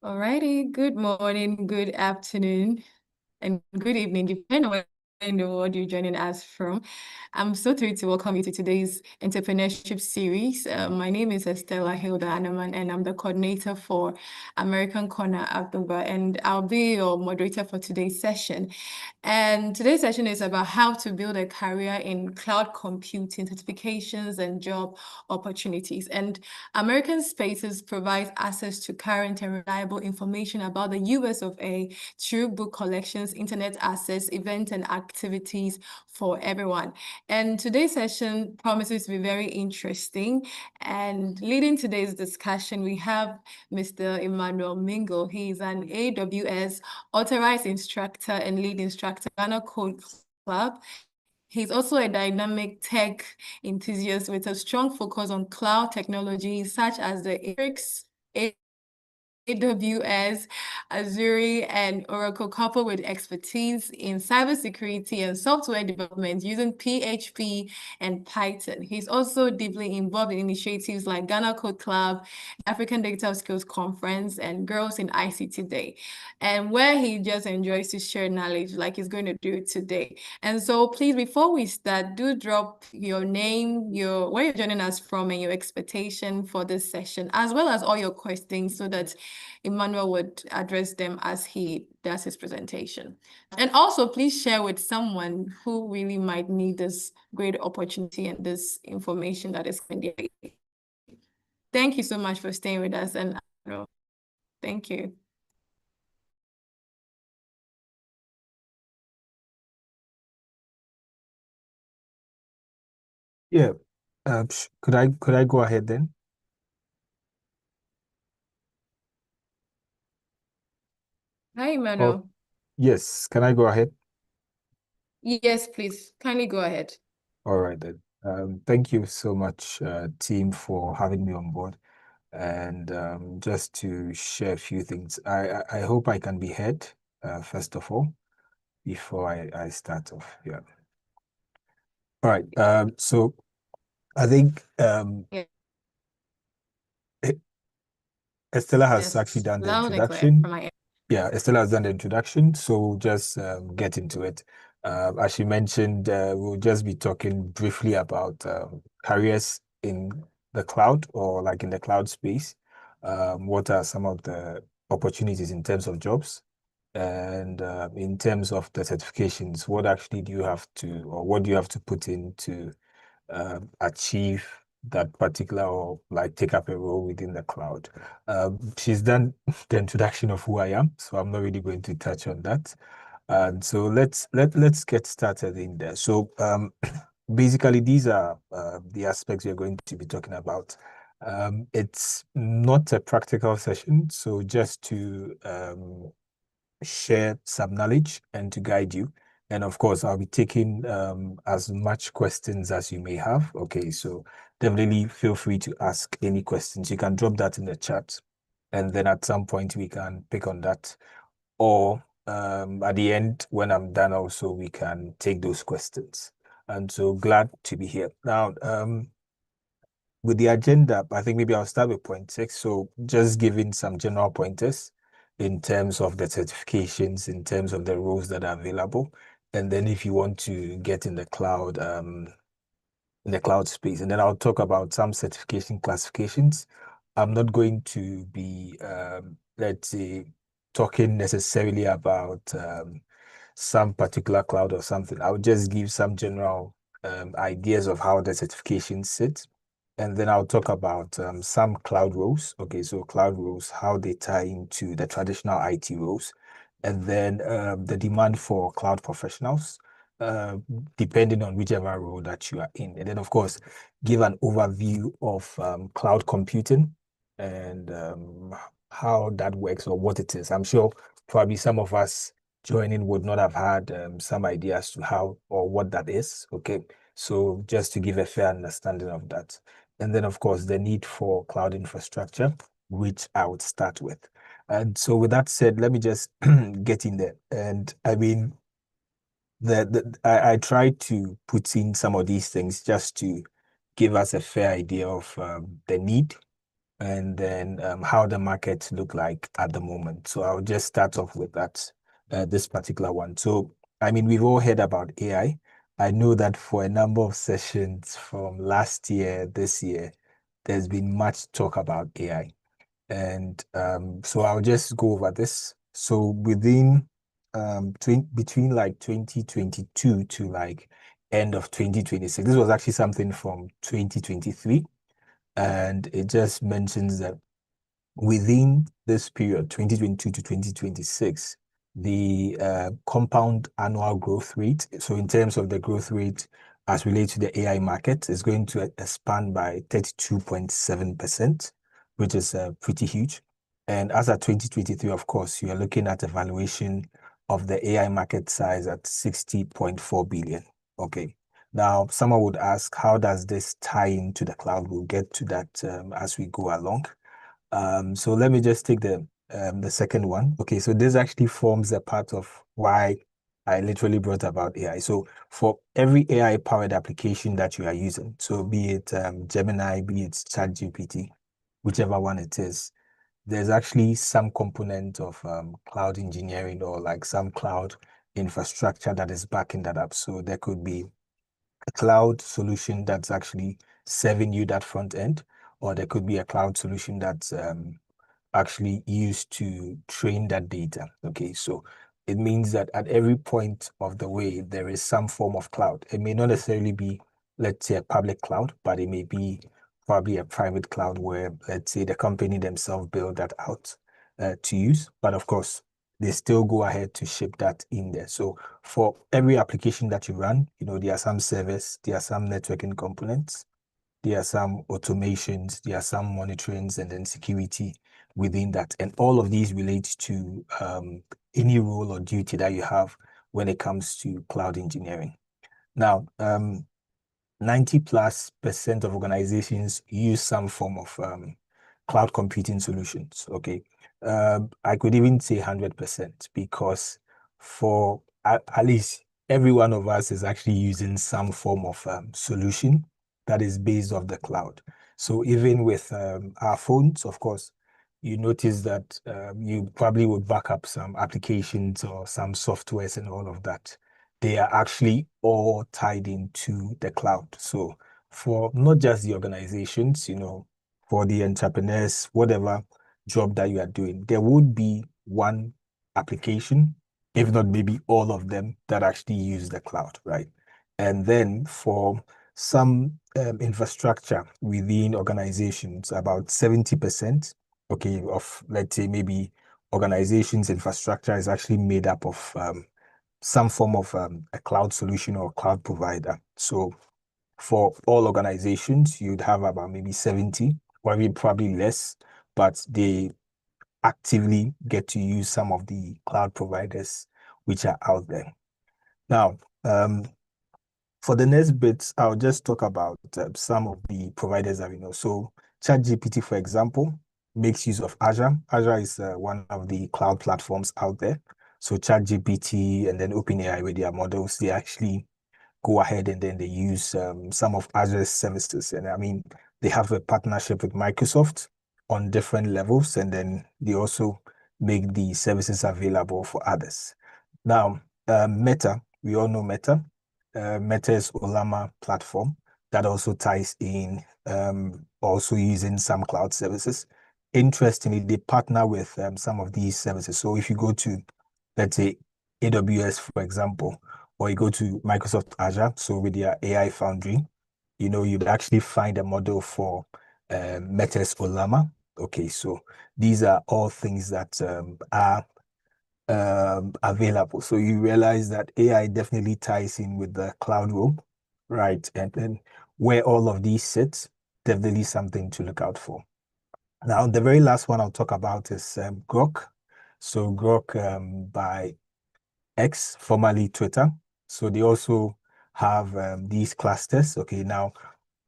Alrighty, good morning, good afternoon, and good evening, depending on where in the world you're joining us from. I'm so thrilled to welcome you to today's entrepreneurship series. My name is Estella Hilda Anaman, and I'm the coordinator for American Corner Outdoor, and I'll be your moderator for today's session. And today's session is about how to build a career in cloud computing, certifications, and job opportunities. And American Spaces provides access to current and reliable information about the US of A through book collections, internet access, events, and activities for everyone. And today's session promises to be very interesting. And leading today's discussion, we have Mr. Emmanuel Mingo. He is an AWS authorized instructor and lead instructor, Ghana Code Club. He's also a dynamic tech enthusiast with a strong focus on cloud technologies such as the AWS, AWS, Azure, and Oracle, coupled with expertise in cybersecurity and software development using PHP and Python. He's also deeply involved in initiatives like Ghana Code Club, African Digital Skills Conference, and Girls in ICT Day, and where he just enjoys to share knowledge like he's going to do today. And so please, before we start, do drop your name, where you're joining us from, and your expectation for this session, as well as all your questions, so that Emmanuel would address them as he does his presentation. And also, please share with someone who really might need this great opportunity and this information that is coming. Thank you so much for staying with us, and thank you. Yeah. Could I go ahead then? Hi, Oh, Emmanuel. yes. Can I go ahead? Yes, please. Kindly go ahead. All right then. Thank you so much, team, for having me on board. And just to share a few things, I hope I can be heard, first of all, before I start off. Yeah. All right. So I think Yeah. Estella has actually Yes, done the loud and clear from introduction. my end. Yeah, Estella has done the introduction, so we'll just get into it. As she mentioned, we'll just be talking briefly about careers in the cloud or like in the cloud space. What are some of the opportunities in terms of jobs? And in terms of the certifications, what actually do you have to, or what do you have to put in to achieve that particular or like take up a role within the cloud? She's done the introduction of who I am, so I'm not really going to touch on that. And so let's get started in there. So basically, these are the aspects we're going to be talking about. It's not a practical session, so just to share some knowledge and to guide you. And of course, I'll be taking as much questions as you may have. Okay, so definitely feel free to ask any questions. You can drop that in the chat, and then at some point we can pick on that. Or at the end, when I'm done, also we can take those questions. And so glad to be here. Now, with the agenda, I think maybe I'll start with point 6. So just giving some general pointers in terms of the certifications, in terms of the roles that are available. And then if you want to get in the cloud space, and then I'll talk about some certification classifications. I'm not going to be, let's say, talking necessarily about some particular cloud or something. I'll just give some general ideas of how the certifications sit. And then I'll talk about some cloud roles. Okay, so cloud roles, how they tie into the traditional IT roles. And then the demand for cloud professionals, uh, depending on whichever role that you are in. And then, of course, give an overview of cloud computing and how that works or what it is. I'm sure probably some of us joining would not have had some idea as to how or what that is. Okay, so just to give a fair understanding of that. And then, of course, the need for cloud infrastructure, which I would start with. And so with that said, let me just get in there. And I mean, I tried to put in some of these things just to give us a fair idea of the need and then how the markets look like at the moment. So I'll just start off with that, this particular one. So, I mean, we've all heard about AI. I know that for a number of sessions from last year, this year, there's been much talk about AI. And so I'll just go over this. So within between like 2022 to like end of 2026, this was actually something from 2023. And it just mentions that within this period, 2022 to 2026, the compound annual growth rate, so in terms of the growth rate as related to the AI market, is going to expand by 32.7%, which is pretty huge. And as at 2023, of course, you are looking at a valuation of the AI market size at 60.4 billion. Okay. Now, someone would ask, how does this tie into the cloud? We'll get to that as we go along. So let me just take the second one. Okay, so this actually forms a part of why I literally brought about AI. So for every AI-powered application that you are using, so be it Gemini, be it ChatGPT, whichever one it is, there's actually some component of cloud engineering or like some cloud infrastructure that is backing that up. So there could be a cloud solution that's actually serving you that front end, or there could be a cloud solution that's actually used to train that data. Okay, so it means that at every point of the way, there is some form of cloud. It may not necessarily be, let's say, a public cloud, but it may be probably a private cloud where, let's say, the company themselves build that out to use. But of course, they still go ahead to ship that in there. So for every application that you run, there are some servers, there are some networking components, there are some automations, there are some monitorings, and then security within that. And all of these relate to any role or duty that you have when it comes to cloud engineering. Now, 90+% of organizations use some form of cloud computing solutions. Okay. I could even say 100% because for at least every one of us is actually using some form of solution that is based off the cloud. So even with our phones, of course, you notice that you probably would back up some applications or some softwares and all of that. They are actually all tied into the cloud. So for not just the organizations, for the entrepreneurs, whatever job that you are doing, there would be one application, if not maybe all of them, that actually use the cloud, right? And then for some infrastructure within organizations, about 70%, okay, of let's say maybe organizations infrastructure is actually made up of some form of a cloud solution or cloud provider. So for all organizations, you'd have about maybe 70 or maybe probably less, but they actively get to use some of the cloud providers which are out there. Now, for the next bit, I'll just talk about some of the providers that we know. So ChatGPT, for example, makes use of Azure. Azure is one of the cloud platforms out there. So ChatGPT and then OpenAI with their models, they actually go ahead and then they use some of Azure's services. And I mean, they have a partnership with Microsoft on different levels, and then they also make the services available for others. Now, Meta, we all know Meta. Meta's Olama platform that also ties in, also using some cloud services. Interestingly, they partner with some of these services. So if you go to, let's say, AWS, for example, or you go to Microsoft Azure, so with their AI Foundry, you'd actually find a model for Meta's Olama. Okay, so these are all things that are available. So you realize that AI definitely ties in with the cloud role, right? And then where all of these sit, definitely something to look out for. Now, the very last one I'll talk about is Grok. So Grok by X, formerly Twitter. So they also have these clusters. Okay, now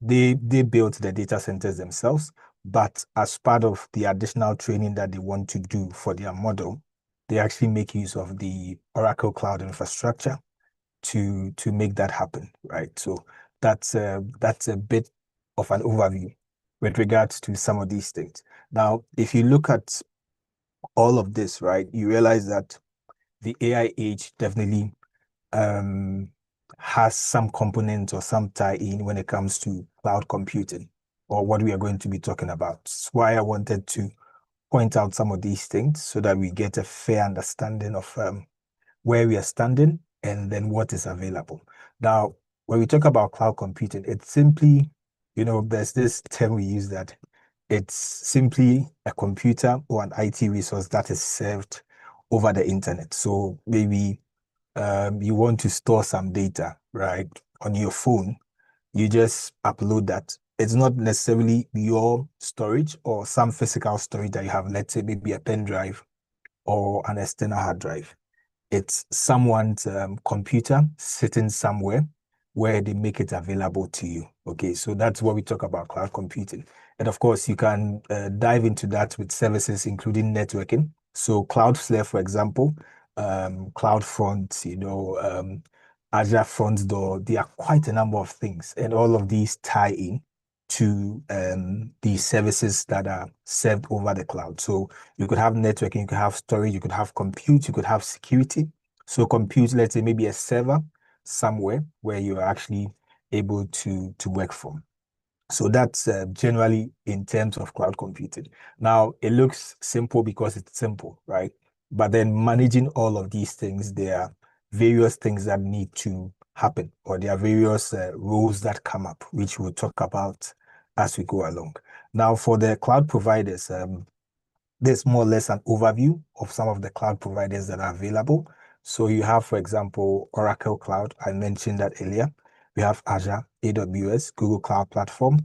they built the data centers themselves, but as part of the additional training that they want to do for their model, they actually make use of the Oracle Cloud infrastructure to make that happen, right? So that's a bit of an overview with regards to some of these things. Now, if you look at all of this, right, you realize that the AI age definitely um, has some component or some tie-in when it comes to cloud computing or what we are going to be talking about. That's why I wanted to point out some of these things so that we get a fair understanding of where we are standing and then what is available. Now, when we talk about cloud computing, it's simply, there's this term we use that it's simply a computer or an IT resource that is served over the internet. So maybe you want to store some data, right, on your phone, you just upload that. It's not necessarily your storage or some physical storage that you have, let's say maybe a pen drive or an external hard drive. It's someone's computer sitting somewhere where they make it available to you. Okay, so that's what we talk about cloud computing. And of course, you can dive into that with services, including networking. So Cloudflare, for example, CloudFront, Azure Front Door, there are quite a number of things, and all of these tie in to the services that are served over the cloud. So you could have networking, you could have storage, you could have compute, you could have security. So compute, let's say maybe a server somewhere where you're actually able to work from. So that's generally in terms of cloud computing. Now, it looks simple because it's simple, right? But then managing all of these things, there are various things that need to happen, or there are various rules that come up, which we'll talk about as we go along. Now, for the cloud providers, there's more or less an overview of some of the cloud providers that are available. So you have, for example, Oracle Cloud. I mentioned that earlier. We have Azure, AWS, Google Cloud Platform,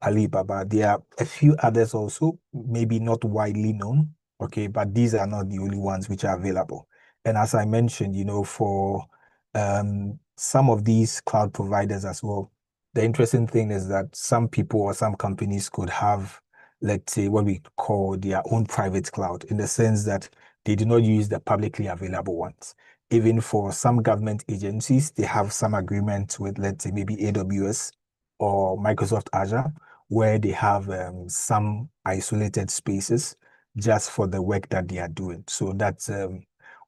Alibaba. There are a few others also, maybe not widely known, okay, but these are not the only ones which are available. And as I mentioned, for some of these cloud providers as well, the interesting thing is that some people or some companies could have, let's say, what we call their own private cloud, in the sense that they do not use the publicly available ones. Even for some government agencies, they have some agreement with, let's say, maybe AWS or Microsoft Azure, where they have some isolated spaces just for the work that they are doing. So that's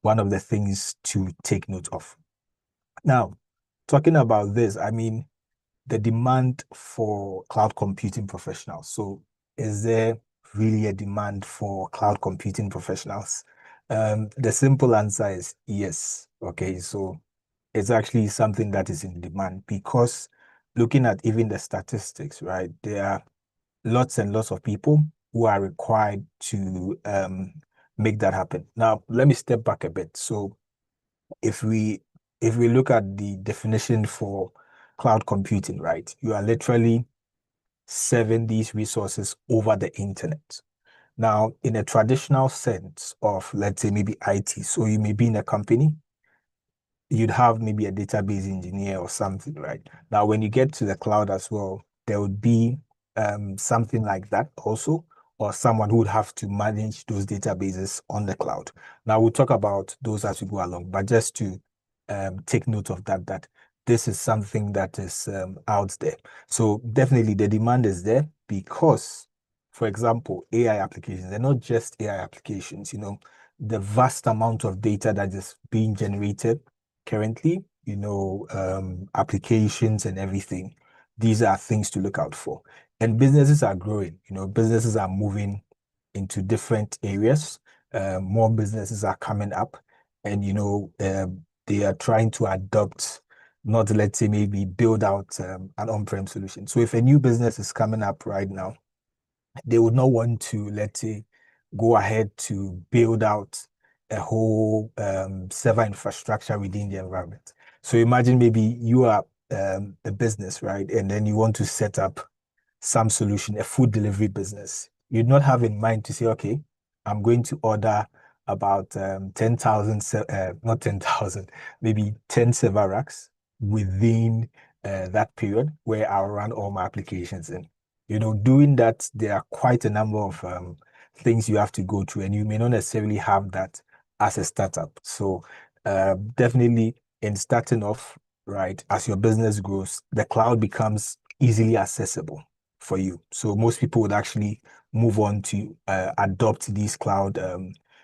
one of the things to take note of. Now, talking about this, I mean, the demand for cloud computing professionals. So is there really a demand for cloud computing professionals? The simple answer is yes. Okay, so it's actually something that is in demand because looking at even the statistics, right, there are lots and lots of people who are required to make that happen. Now, let me step back a bit. So if we look at the definition for cloud computing, right, you are literally serving these resources over the internet. Now, in a traditional sense of, let's say, maybe IT, so you may be in a company, you'd have maybe a database engineer or something, right? Now, when you get to the cloud as well, there would be something like that also, or someone who would have to manage those databases on the cloud. Now, we'll talk about those as we go along, but just to take note of that this is something that is out there. So definitely the demand is there because, for example, AI applications, they're not just AI applications, the vast amount of data that is being generated currently, applications and everything. These are things to look out for. And businesses are growing, businesses are moving into different areas. More businesses are coming up and, they are trying to adopt, not let's say maybe build out an on-prem solution. So if a new business is coming up right now, they would not want to, let's say, go ahead to build out a whole server infrastructure within the environment. So imagine maybe you are a business, right? And then you want to set up some solution, a food delivery business. You'd not have in mind to say, okay, I'm going to order about 10,000, not 10,000, maybe 10 server racks within that period where I'll run all my applications in. Doing that, there are quite a number of things you have to go through, and you may not necessarily have that as a startup. So definitely in starting off, right, as your business grows, the cloud becomes easily accessible for you. So most people would actually move on to adopt these cloud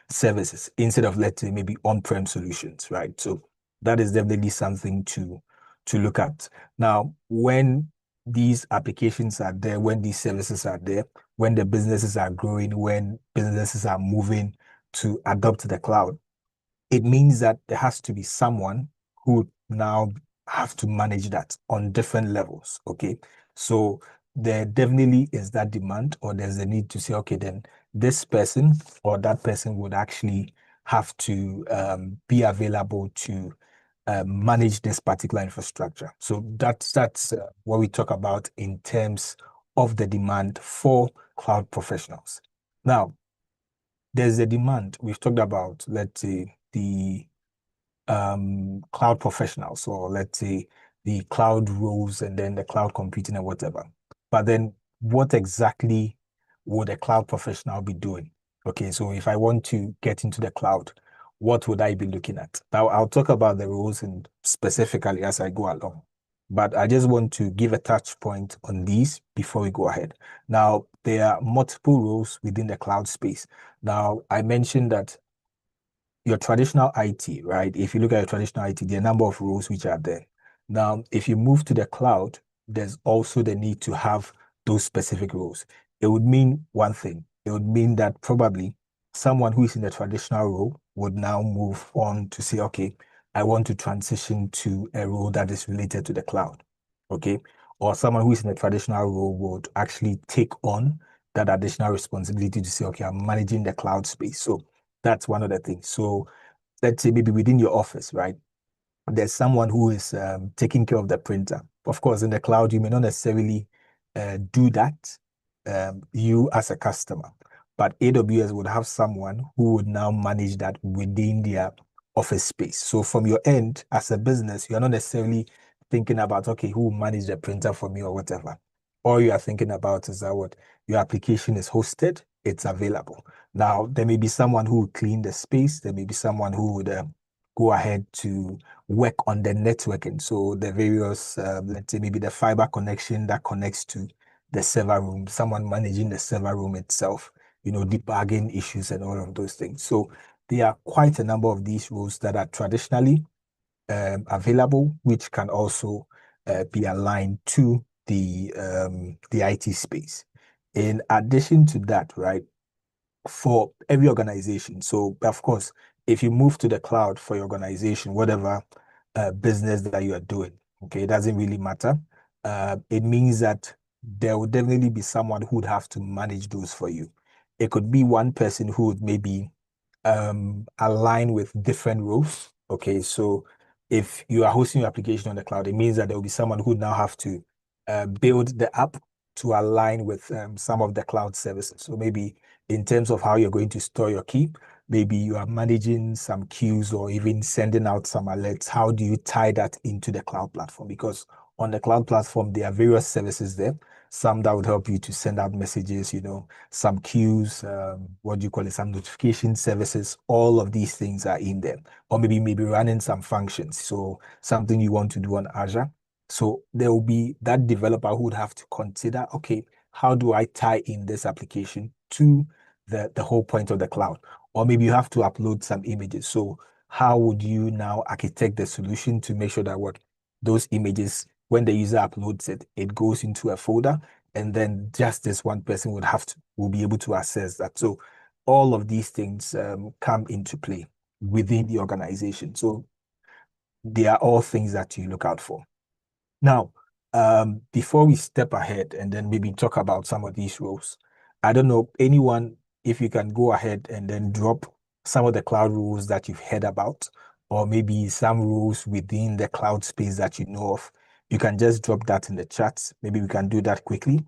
services instead of, let's say, maybe on-prem solutions, right? So that is definitely something to look at. Now, when these applications are there, when these services are there, when the businesses are growing, when businesses are moving to adopt the cloud, it means that there has to be someone who now have to manage that on different levels. Okay. So there definitely is that demand, or there's a need to say, okay, then this person or that person would actually have to be available to manage this particular infrastructure. So that's what we talk about in terms of the demand for cloud professionals. Now, there's a demand. We've talked about, let's say, the cloud professionals, or let's say the cloud roles and then the cloud computing and whatever. But then what exactly would a cloud professional be doing? Okay, so if I want to get into the cloud, what would I be looking at? Now, I'll talk about the roles and specifically as I go along. But I just want to give a touch point on these before we go ahead. Now, there are multiple roles within the cloud space. Now, I mentioned that your traditional IT, right? If you look at your traditional IT, there are a number of roles which are there. Now, if you move to the cloud, there's also the need to have those specific roles. It would mean one thing. It would mean that probably someone who is in the traditional role would now move on to say, okay, I want to transition to a role that is related to the cloud. Okay. Or someone who is in a traditional role would actually take on that additional responsibility to say, okay, I'm managing the cloud space. So that's one of the things. So let's say maybe within your office, right? There's someone who is taking care of the printer. Of course, in the cloud, you may not necessarily do that, you as a customer, but AWS would have someone who would now manage that within their office space. So from your end, as a business, you're not necessarily thinking about, okay, who will manage the printer for me or whatever. All you are thinking about is that what your application is hosted, it's available. Now, there may be someone who will clean the space. There may be someone who would go ahead to work on the networking. So the various, let's say maybe the fiber connection that connects to the server room, someone managing the server room itself, debugging issues and all of those things. So there are quite a number of these roles that are traditionally available, which can also be aligned to the IT space. In addition to that, right, for every organization. So, of course, if you move to the cloud for your organization, whatever business that you are doing, okay, it doesn't really matter. It means that there would definitely be someone who would have to manage those for you. It could be one person who would maybe align with different roles. Okay, so if you are hosting your application on the cloud, it means that there will be someone who now have to build the app to align with some of the cloud services. So maybe in terms of how you're going to store your key, maybe you are managing some queues or even sending out some alerts. How do you tie that into the cloud platform? Because on the cloud platform, there are various services there. Some that would help you to send out messages, some queues, what do you call it, some notification services. All of these things are in there. Or maybe running some functions. So something you want to do on Azure. So there will be that developer who would have to consider, okay, how do I tie in this application to the whole point of the cloud? Or maybe you have to upload some images. So how would you now architect the solution to make sure that what those images, when the user uploads it, it goes into a folder, and then just this one person will be able to access that. So all of these things come into play within the organization. So they are all things that you look out for. Now, before we step ahead and then maybe talk about some of these roles, I don't know, anyone, if you can go ahead and then drop some of the cloud rules that you've heard about, or maybe some rules within the cloud space that you know of. You can just drop that in the chat. Maybe we can do that quickly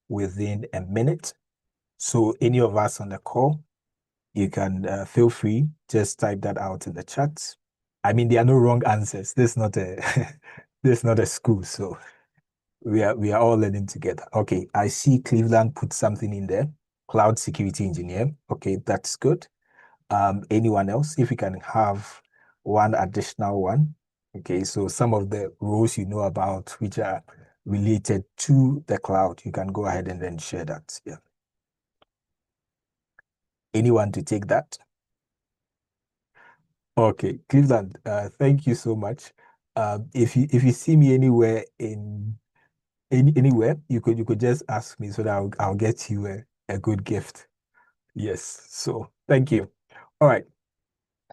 within a minute. So any of us on the call, you can feel free, just type that out in the chat. I mean, there are no wrong answers. This is not a this is not a school, so we are all learning together. Okay, I see Cleveland put something in there. Cloud security engineer. Okay, that's good. Anyone else? If we can have one additional one. Okay, so some of the roles you know about, which are related to the cloud, you can go ahead and then share that. Yeah. Anyone to take that? Okay, Cleveland, thank you so much. If you see me anywhere, you could just ask me so that I'll get you a good gift. Yes. So thank you. All right.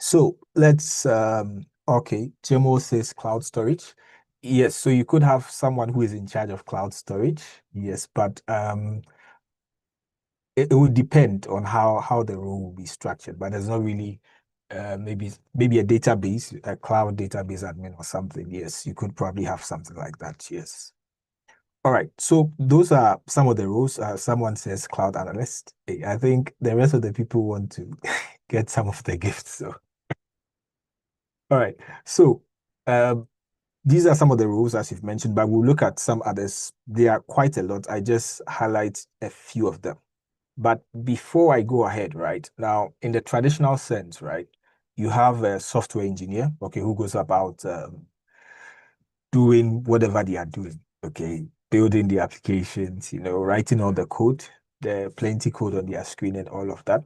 So let's okay, Jemo says cloud storage. Yes, so you could have someone who is in charge of cloud storage. Yes, but it would depend on how the role will be structured, but there's not really maybe a database, a cloud database admin or something. Yes, you could probably have something like that. Yes. All right. So those are some of the roles. Someone says cloud analyst. I think the rest of the people want to get some of the gifts. So all right. So um these are some of the roles as you've mentioned, but we'll look at some others. There are quite a lot. I just highlight a few of them. But before I go ahead, right now, in the traditional sense, right, you have a software engineer, okay, who goes about doing whatever they are doing, okay, building the applications, writing all the code, the plenty code on their screen and all of that.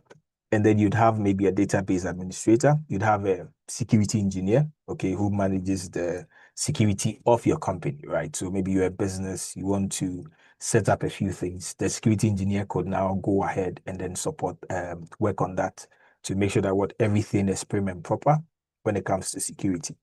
And then you'd have maybe a database administrator, you'd have a security engineer, okay, who manages the security of your company, right? So maybe you're a business, you want to set up a few things. The security engineer could now go ahead and then support, work on that to make sure that everything is prim and proper when it comes to security.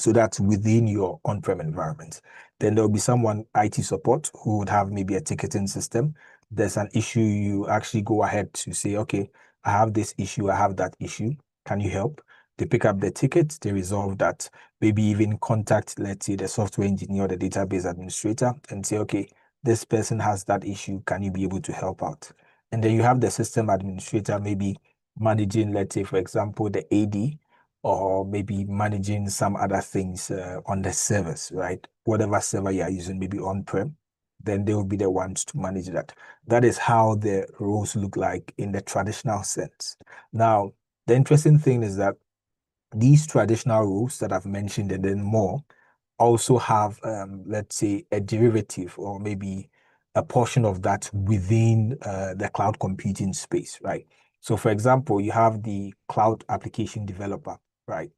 So that's within your on-prem environment. Then there'll be someone IT support who would have maybe a ticketing system. There's an issue, you actually go ahead to say, okay, I have this issue, I have that issue. Can you help? They pick up the ticket, they resolve that. Maybe even contact, let's say, the software engineer or the database administrator and say, okay, this person has that issue. Can you be able to help out? And then you have the system administrator, maybe managing, let's say, for example, the AD or maybe managing some other things on the servers, right? Whatever server you are using, maybe on-prem, then they will be the ones to manage that. That is how the roles look like in the traditional sense. Now, the interesting thing is that these traditional roles that I've mentioned and then more also have, let's say, a derivative or maybe a portion of that within the cloud computing space, right? So, for example, you have the cloud application developer, right?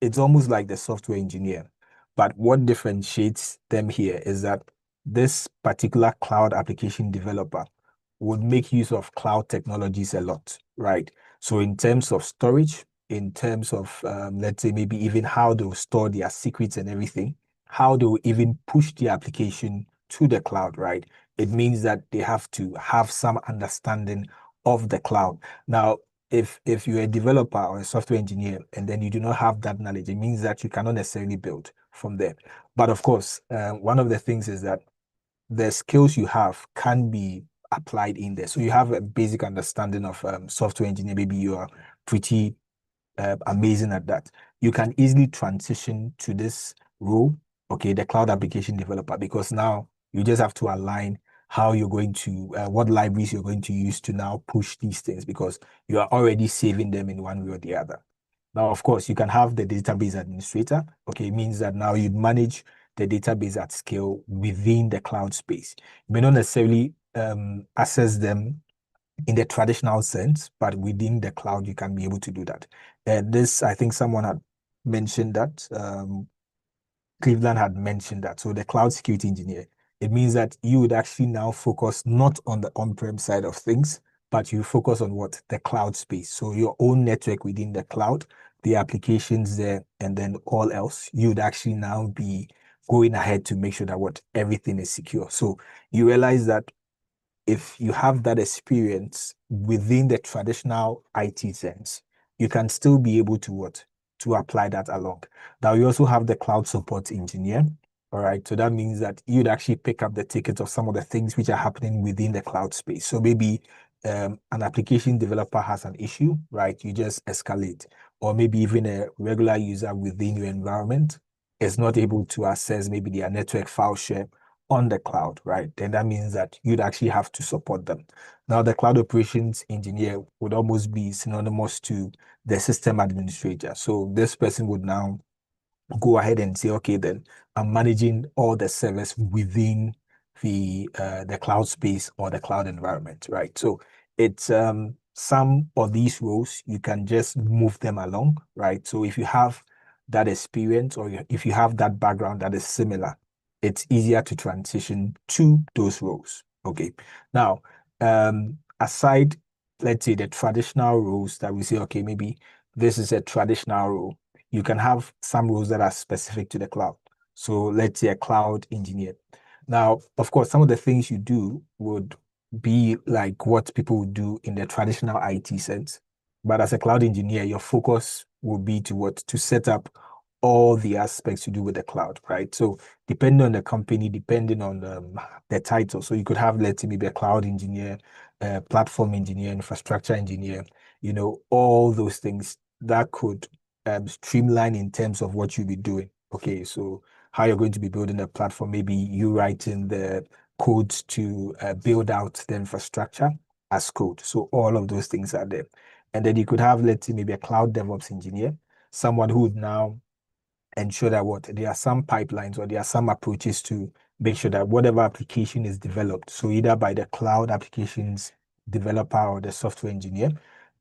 It's almost like the software engineer. But what differentiates them here is that this particular cloud application developer would make use of cloud technologies a lot, right? So in terms of storage, in terms of, let's say, maybe even how they'll store their secrets and everything, how they'll even push the application to the cloud, right? It means that they have to have some understanding of the cloud. Now, if you're a developer or a software engineer and then you do not have that knowledge, it means that you cannot necessarily build from there. But of course, one of the things is that the skills you have can be applied in there. So you have a basic understanding of software engineer. Maybe you are pretty amazing at that. You can easily transition to this role, okay, the cloud application developer, because now you just have to align how you're going to, what libraries you're going to use to now push these things because you are already saving them in one way or the other. Now, of course, you can have the database administrator. Okay, it means that now you manage the database at scale within the cloud space. You may not necessarily access them in the traditional sense, but within the cloud, you can be able to do that. This, I think someone had mentioned that. Cleveland had mentioned that. So the cloud security engineer, it means that you would actually now focus not on the on-prem side of things, but you focus on what? The cloud space. So your own network within the cloud, the applications there, and then all else, you would actually now be going ahead to make sure that everything is secure. So you realize that if you have that experience within the traditional IT sense, you can still be able to to apply that along. Now you also have the cloud support engineer. All right. So that means that you'd actually pick up the tickets of some of the things which are happening within the cloud space. So maybe an application developer has an issue, right? You just escalate. Or maybe even a regular user within your environment is not able to access maybe their network file share on the cloud, right? Then that means that you'd actually have to support them. Now, the cloud operations engineer would almost be synonymous to the system administrator. So this person would now go ahead and say, okay, then I'm managing all the servers within the cloud space or the cloud environment, right? So it's some of these roles you can just move them along, right? So if you have that experience or if you have that background that is similar, it's easier to transition to those roles. Okay. Now, aside, let's say the traditional roles that we say, okay, maybe this is a traditional role, you can have some roles that are specific to the cloud. So let's say a cloud engineer. Now, of course, some of the things you do would be like what people would do in the traditional IT sense. But as a cloud engineer, your focus will be to what? To set up all the aspects to do with the cloud, right? So depending on the company, depending on the title. So you could have, let's say, maybe a cloud engineer, platform engineer, infrastructure engineer, all those things that could streamline in terms of what you'll be doing. Okay, so how you're going to be building a platform, maybe you writing the codes to build out the infrastructure as code. So all of those things are there. And then you could have, let's say, maybe a cloud DevOps engineer, someone who would now ensure that what there are some pipelines or there are some approaches to make sure that whatever application is developed, so either by the cloud applications developer or the software engineer,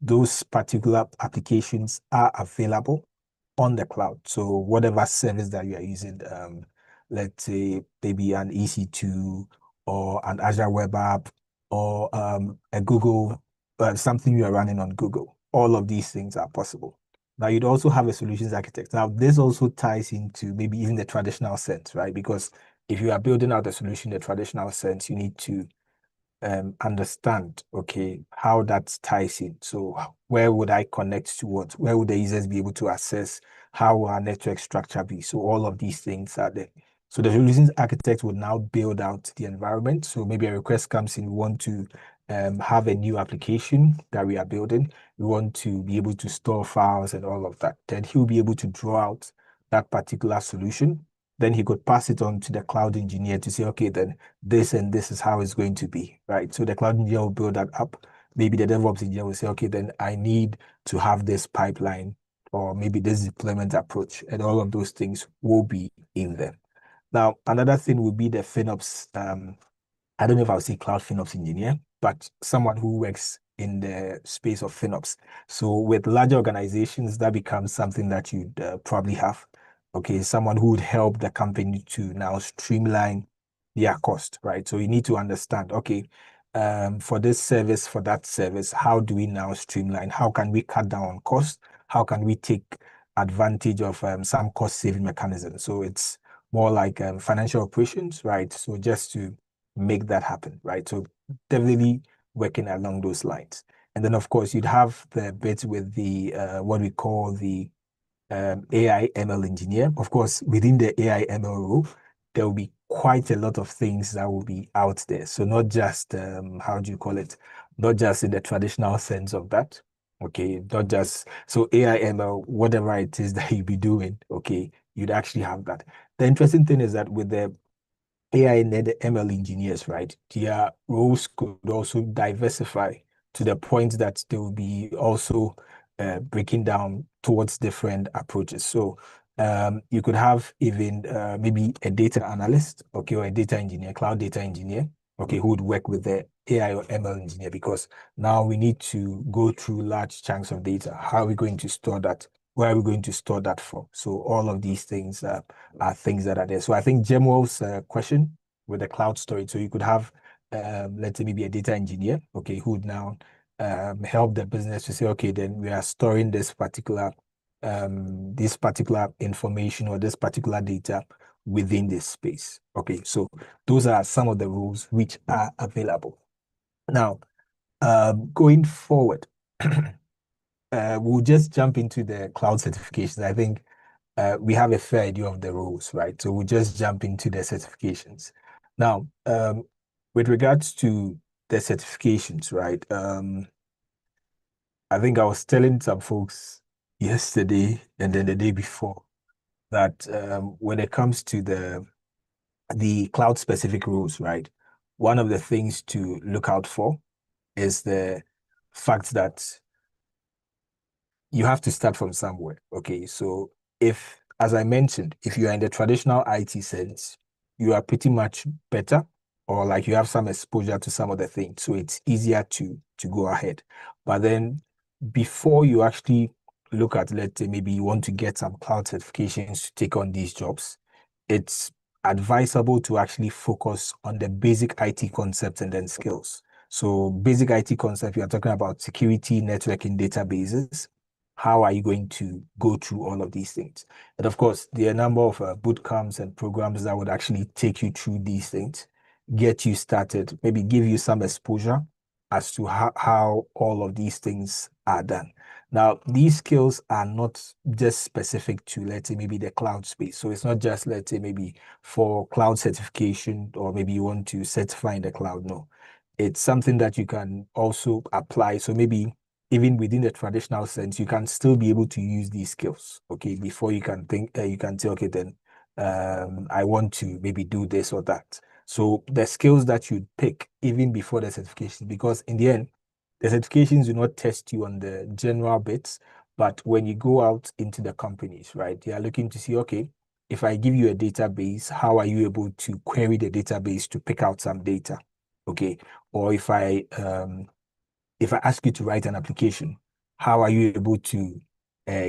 those particular applications are available on the cloud. So whatever service that you are using, let's say maybe an EC2 or an Azure Web App or a Google, something you are running on Google, all of these things are possible. Now, you'd also have a solutions architect. Now, this also ties into maybe even the traditional sense, right? Because if you are building out a solution in the traditional sense, you need to understand, okay, how that ties in. So where would I connect to what? Where would the users be able to access? How will our network structure be? So all of these things are there. So the solutions architect would now build out the environment. So maybe a request comes in, we want to have a new application that we are building. We want to be able to store files and all of that. Then he'll be able to draw out that particular solution. Then he could pass it on to the cloud engineer to say, okay, then this and this is how it's going to be, right? So the cloud engineer will build that up. Maybe the DevOps engineer will say, okay, then I need to have this pipeline or maybe this deployment approach, and all of those things will be in there. Now, another thing would be the FinOps. I don't know if I would say cloud FinOps engineer, but someone who works in the space of FinOps. So with larger organizations, that becomes something that you'd probably have. Okay, someone who would help the company to now streamline their cost, right? So you need to understand, okay, for this service, for that service, how do we now streamline? How can we cut down on cost? How can we take advantage of some cost saving mechanisms? So it's more like financial operations, right? So just to make that happen, right? So definitely working along those lines. And then, of course, you'd have the bit with the what we call the AI ML engineer. Of course, within the AI ML role, there will be quite a lot of things that will be out there. So not just how do you call it? Not just in the traditional sense of that. Okay, not just so AI ML, whatever it is that you'll be doing, okay, you'd actually have that. The interesting thing is that with the AI and the ML engineers, right? Their roles could also diversify to the point that they will be also breaking down towards different approaches. So you could have even maybe a data analyst, okay, or a data engineer, cloud data engineer, okay, who would work with the AI or ML engineer because now we need to go through large chunks of data. How are we going to store that? Where are we going to store that for? So all of these things are things that are there. So I think Gemwell's question with the cloud storage. So you could have, let's say maybe a data engineer, okay, who would now help the business to say, okay, then we are storing this particular information or this particular data within this space. Okay, so those are some of the rules which are available. Now, going forward, we'll just jump into the cloud certifications. I think we have a fair idea of the rules, right? So we'll just jump into the certifications. Now, with regards to the certifications, right? I think I was telling some folks yesterday and then the day before that when it comes to the cloud specific rules, right? One of the things to look out for is the fact that you have to start from somewhere. Okay, so if as I mentioned, if you are in the traditional IT sense, you are pretty much better, or like you have some exposure to some of the things, so it's easier to go ahead. But then before you actually look at, let's say maybe you want to get some cloud certifications to take on these jobs, it's advisable to actually focus on the basic IT concepts and then skills. So basic IT concept, you are talking about security, networking, databases. How are you going to go through all of these things? And of course, there are a number of boot camps and programs that would actually take you through these things, get you started, maybe give you some exposure as to how all of these things are done. Now, these skills are not just specific to, let's say, maybe the cloud space. So it's not just, let's say, maybe for cloud certification, or maybe you want to certify in the cloud. No, it's something that you can also apply. So maybe even within the traditional sense, you can still be able to use these skills, okay, before you can think, you can say, okay, then I want to maybe do this or that. So the skills that you pick even before the certification, because in the end, the certifications do not test you on the general bits, but when you go out into the companies, right, they are looking to see, okay, if I give you a database, how are you able to query the database to pick out some data? Okay. Or if I ask you to write an application, how are you able to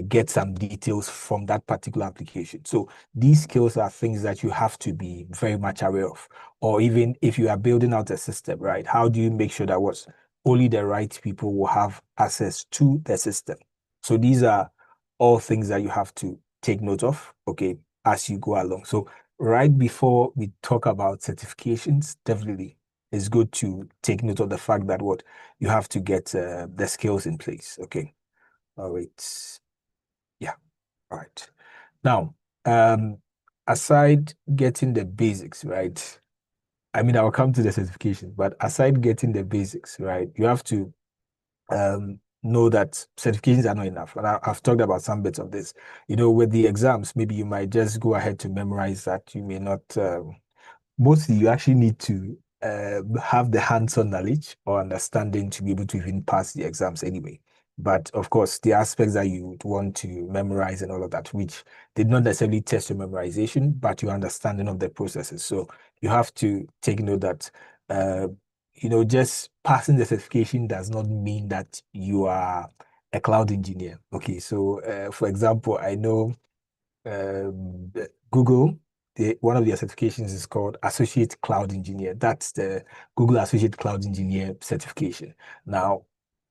get some details from that particular application? So these skills are things that you have to be very much aware of. Or even if you are building out a system, right? How do you make sure that what only the right people will have access to the system? So these are all things that you have to take note of, okay, as you go along. So right before we talk about certifications, definitely it's good to take note of the fact that what you have to get the skills in place. Okay. All right. Yeah. All right. Now, aside getting the basics, right? I mean, I'll come to the certification, but aside getting the basics, right, you have to know that certifications are not enough. And I've talked about some bits of this. With the exams, maybe you might just go ahead to memorize that. You may not mostly you actually need to have the hands-on knowledge or understanding to be able to even pass the exams anyway. But of course, the aspects that you would want to memorize and all of that, which did not necessarily test your memorization, but your understanding of the processes. So you have to take note that, uh, just passing the certification does not mean that you are a cloud engineer. Okay, so for example, I know Google, one of their certifications is called Associate Cloud Engineer. That's the Google Associate Cloud Engineer certification. Now,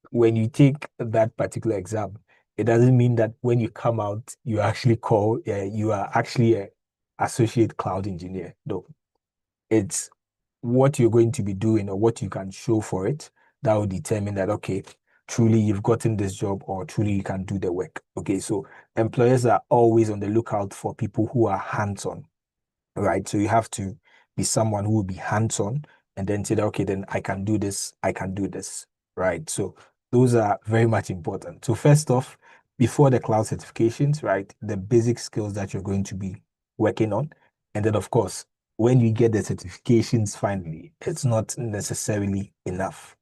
when you take that particular exam, it doesn't mean that when you come out, you are actually a associate cloud engineer. No, it's what you're going to be doing or what you can show for it that will determine that, okay, truly you've gotten this job or truly you can do the work. Okay, so employers are always on the lookout for people who are hands-on, right? So you have to be someone who will be hands-on and then say that, okay, then I can do this, right? So those are very much important. So first off, before the cloud certifications, right, the basic skills that you're going to be working on. And then, of course, when you get the certifications finally, it's not necessarily enough.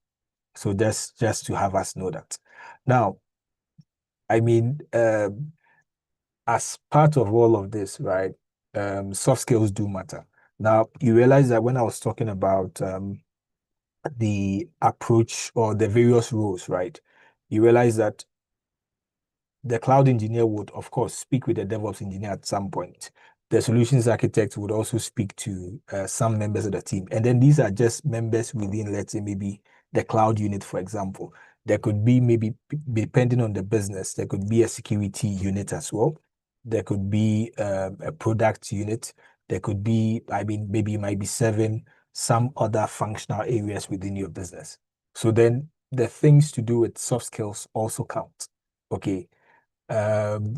So just to have us know that. Now, I mean, as part of all of this, right, soft skills do matter. Now, you realize that when I was talking about the approach or the various roles, right, you realize that the cloud engineer would, of course, speak with the DevOps engineer at some point. The solutions architect would also speak to some members of the team. And then these are just members within, let's say, maybe the cloud unit, for example. There could be maybe, depending on the business, there could be a security unit as well. There could be a product unit. There could be, I mean, maybe you might be serving some other functional areas within your business. So then the things to do with soft skills also count. Okay. um,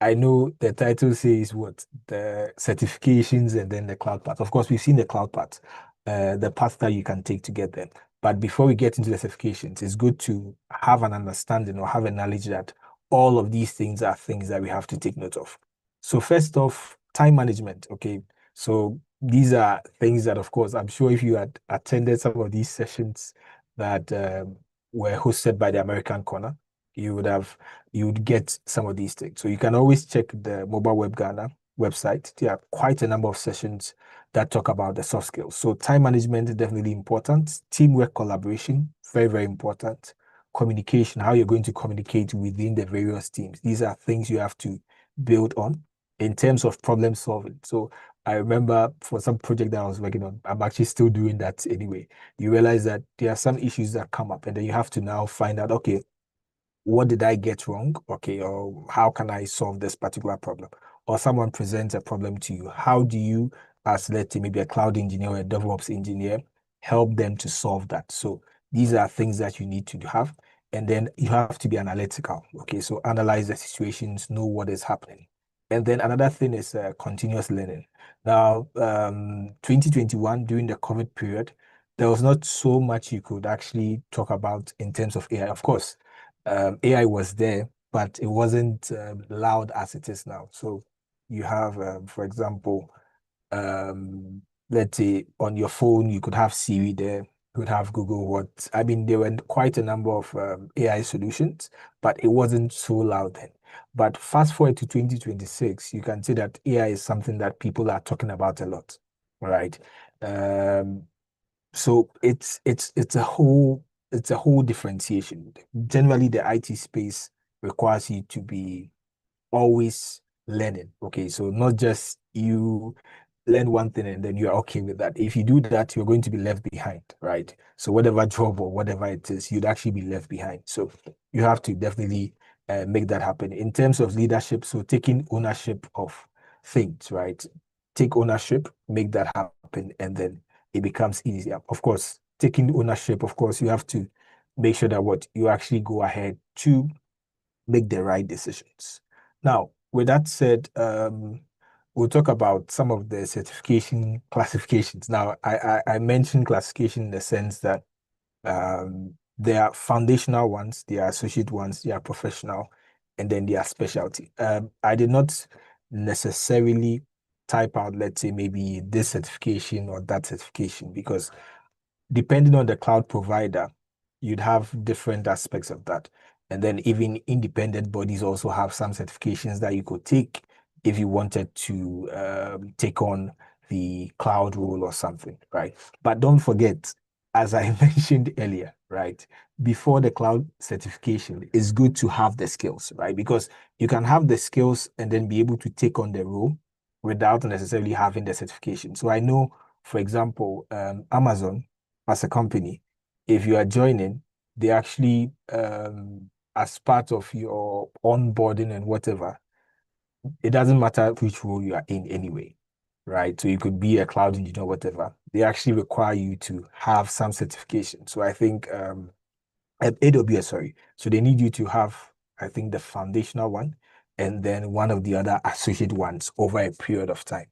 I know the title says what the certifications and then the cloud part. Of course, we've seen the cloud part, the path that you can take to get there. But before we get into the certifications, it's good to have an understanding or have a knowledge that all of these things are things that we have to take note of. So first off, time management. Okay. So these are things that, of course, I'm sure if you had attended some of these sessions that were hosted by the American Corner, you would get some of these things. So you can always check the Mobile Web Ghana website. There are quite a number of sessions that talk about the soft skills. So time management is definitely important. Teamwork, collaboration, very, very important. Communication, how you're going to communicate within the various teams. These are things you have to build on in terms of problem solving. So I remember for some project that I was working on, I'm actually still doing that anyway. You realize that there are some issues that come up, and then you have to now find out, okay, what did I get wrong? Okay, or how can I solve this particular problem? Or someone presents a problem to you. How do you, as let's say maybe a cloud engineer or a DevOps engineer, help them to solve that? So these are things that you need to have. And then you have to be analytical. Okay, so analyze the situations, know what is happening. And then another thing is continuous learning. Now, 2021, during the COVID period, there was not so much you could actually talk about in terms of AI. Of course, AI was there, but it wasn't loud as it is now. So you have, for example, um, let's say on your phone, you could have Siri there, you could have Google What. I mean, there were quite a number of AI solutions, but it wasn't so loud then. But fast forward to 2026, you can see that AI is something that people are talking about a lot, right? Um, so it's a whole differentiation. Generally, the IT space requires you to be always learning. Okay, so not just you learn one thing and then you're okay with that. If you do that, you're going to be left behind, right? So whatever job or whatever it is, you'd actually be left behind. So you have to definitely make that happen. In terms of leadership, so taking ownership of things, right? Take ownership, make that happen, and then it becomes easier. Of course, taking ownership, of course, you have to make sure that what you actually go ahead to make the right decisions. Now, with that said, we'll talk about some of the certification classifications. Now, I mentioned classification in the sense that there are foundational ones, there are associate ones, there are professional, and then there are specialty. I did not necessarily type out, let's say, maybe this certification or that certification, because depending on the cloud provider, you'd have different aspects of that. And then even independent bodies also have some certifications that you could take if you wanted to take on the cloud role or something, right? But don't forget, as I mentioned earlier, right, before the cloud certification, it's good to have the skills, right? Because you can have the skills and then be able to take on the role without necessarily having the certification. So I know, for example, Amazon as a company, if you are joining, they actually, as part of your onboarding and whatever, it doesn't matter which role you are in anyway, right? So you could be a cloud engineer, whatever. They actually require you to have some certification. So I think at AWS, sorry. So they need you to have, I think, the foundational one and then one of the other associate ones over a period of time.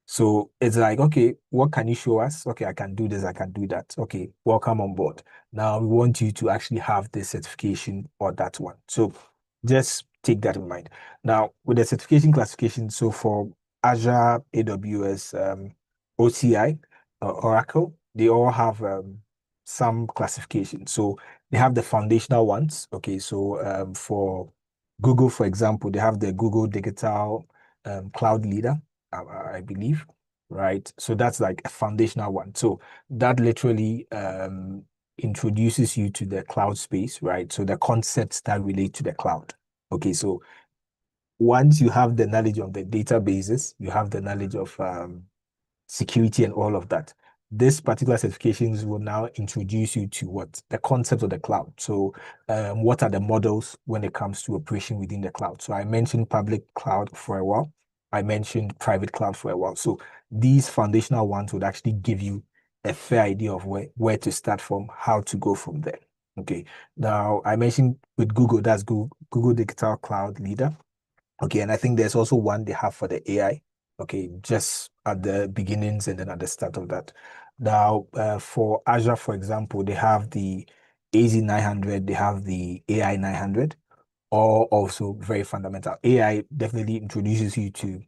So it's like, okay, what can you show us? Okay, I can do this, I can do that. Okay, welcome on board. Now we want you to actually have this certification or that one. So just take that in mind. Now, with the certification classification, so for Azure, AWS, OCI, Oracle, they all have some classification. So they have the foundational ones. Okay, so for Google, for example, they have the Google Digital Cloud Leader. I believe, right? So that's like a foundational one. So that literally introduces you to the cloud space, right? So the concepts that relate to the cloud. Okay, so once you have the knowledge of the databases, you have the knowledge of security and all of that. This particular certifications will now introduce you to what the concept of the cloud. So, what are the models when it comes to operation within the cloud? So, I mentioned public cloud for a while. I mentioned private cloud for a while. So, these foundational ones would actually give you a fair idea of where to start from, how to go from there. Okay. Now, I mentioned with Google, that's Google Digital Cloud Leader. Okay, and I think there's also one they have for the AI. Okay, just at the beginnings and then at the start of that. Now, for Azure, for example, they have the AZ900, they have the AI 900, all also very fundamental. AI definitely introduces you to,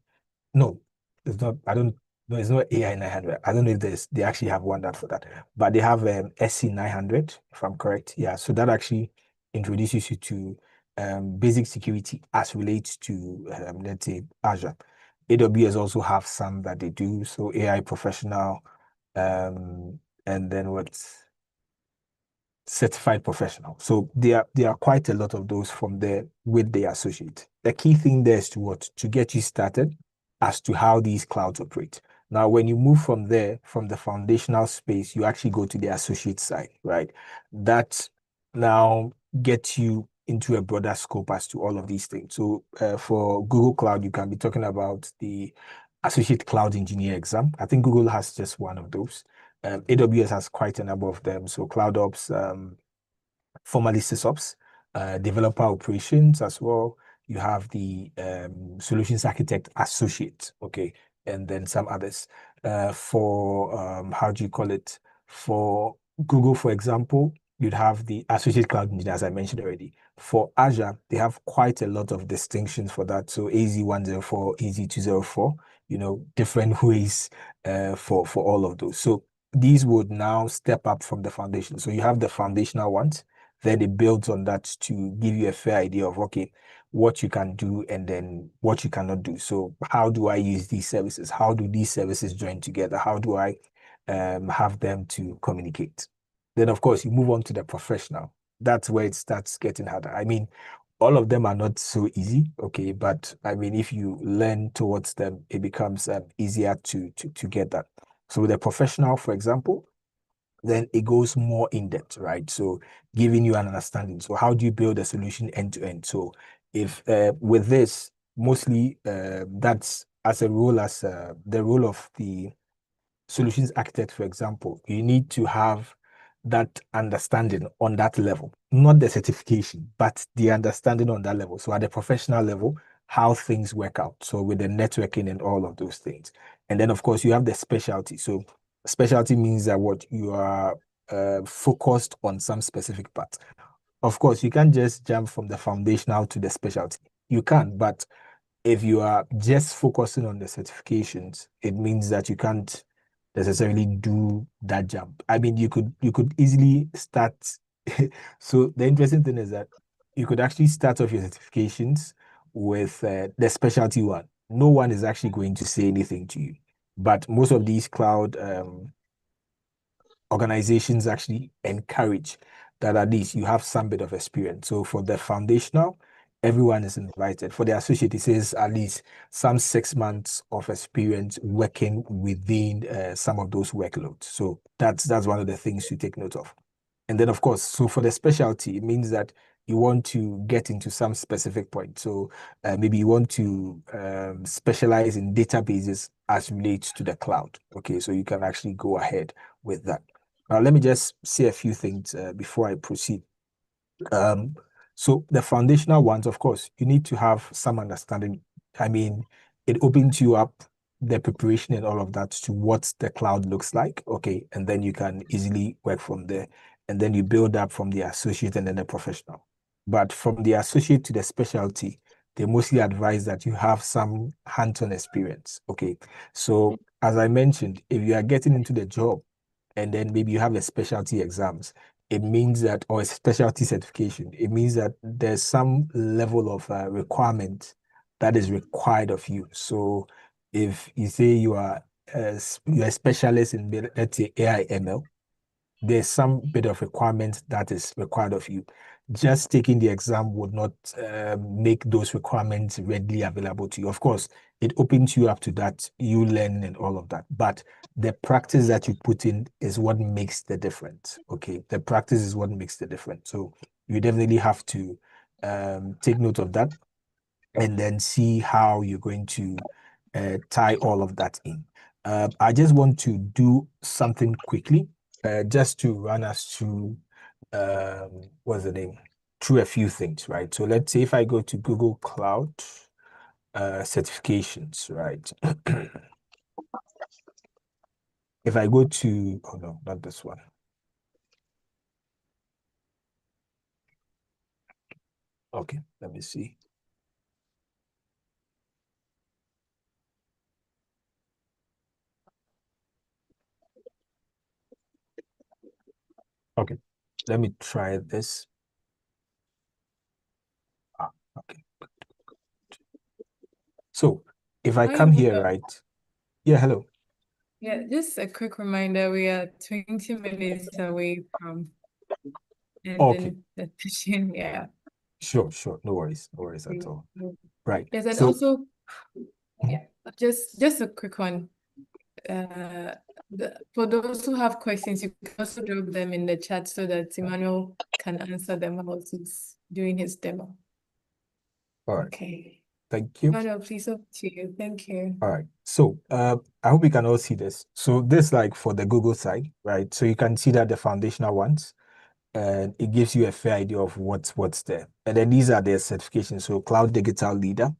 no, it's not, I don't, no, it's not AI 900. I don't know if they actually have one that for that, but they have SC 900, if I'm correct. Yeah, so that actually introduces you to basic security as relates to, let's say, Azure. AWS also have some that they do. So AI professional, and then what's certified professional. So there are quite a lot of those from there with the associate. The key thing there is to what? To get you started as to how these clouds operate. Now, when you move from there, from the foundational space, you actually go to the associate side, right? That now gets you into a broader scope as to all of these things. So for Google Cloud, you can be talking about the Associate Cloud Engineer exam. I think Google has just one of those. AWS has quite a number of them. So CloudOps, formerly SysOps, developer operations as well. You have the solutions architect associate, okay, and then some others. For how do you call it? For Google, for example, you'd have the associate cloud engineer, as I mentioned already. For Azure, they have quite a lot of distinctions for that. So AZ104, AZ204, different ways for all of those. So these would now step up from the foundation. So you have the foundational ones, then it builds on that to give you a fair idea of, okay, what you can do and then what you cannot do. So how do I use these services? How do these services join together? How do I have them to communicate? Then, of course, you move on to the professional. That's where it starts getting harder. I mean, all of them are not so easy, okay, but I mean, if you learn towards them, it becomes easier to get that. So with a professional, for example, then it goes more in depth, right? So giving you an understanding. So how do you build a solution end to end? So if with this, mostly that's as a role as the role of the solutions architect, for example, you need to have that understanding on that level, not the certification, but the understanding on that level. So at the professional level, how things work out. So with the networking and all of those things. And then, of course, you have the specialty. So specialty means that what you are focused on some specific part. Of course, you can't just jump from the foundational to the specialty. You can, but if you are just focusing on the certifications, it means that you can't necessarily do that jump. I mean, you could easily start. So the interesting thing is that you could actually start off your certifications with the specialty one. No one is actually going to say anything to you. But most of these cloud organizations actually encourage that at least you have some bit of experience. So for the foundational, everyone is invited. For the associate, it says at least some 6 months of experience working within some of those workloads. So that's one of the things to take note of. And then, of course, so for the specialty, it means that you want to get into some specific point. So maybe you want to specialize in databases as relates to the cloud. Okay, so you can actually go ahead with that. Now, let me just say a few things before I proceed. Um, so the foundational ones, of course, you need to have some understanding. I mean, it opens you up the preparation and all of that to what the cloud looks like. Okay, and then you can easily work from there. And then you build up from the associate and then the professional. But from the associate to the specialty, they mostly advise that you have some hands-on experience. Okay, so as I mentioned, if you are getting into the job, and then maybe you have a specialty exams, it means that, or a specialty certification, it means that there's some level of requirement that is required of you. So if you say you're a specialist in, let's say, AI ML, there's some bit of requirement that is required of you. Just taking the exam would not make those requirements readily available to you. Of course, it opens you up to that, you learn and all of that. But the practice that you put in is what makes the difference. Okay. The practice is what makes the difference. So you definitely have to take note of that and then see how you're going to tie all of that in. I just want to do something quickly, just to run us through, what's the name? Through a few things, right? So let's say if I go to Google Cloud certifications, right? If I go to, oh no, not this one. Okay, let me see. Okay, let me try this. Okay. So if I Before you come move here, on, right? Yeah, hello. yeah, just a quick reminder, we are 20 minutes away from Okay, ending the session. Yeah. sure, sure. No worries, no worries at Okay. all. Right. Yes, and So, also, mhm, yeah, just a quick one. Uh, for those who have questions, you can also drop them in the chat so that Emmanuel can answer them while he's doing his demo. all right. Okay. Thank you. Emmanuel, please up to you. Thank you. All right. So, I hope you can all see this. So this like for the Google side, right? So you can see that the foundational ones, and it gives you a fair idea of what's there. And then these are their certifications. So Cloud Digital Leader,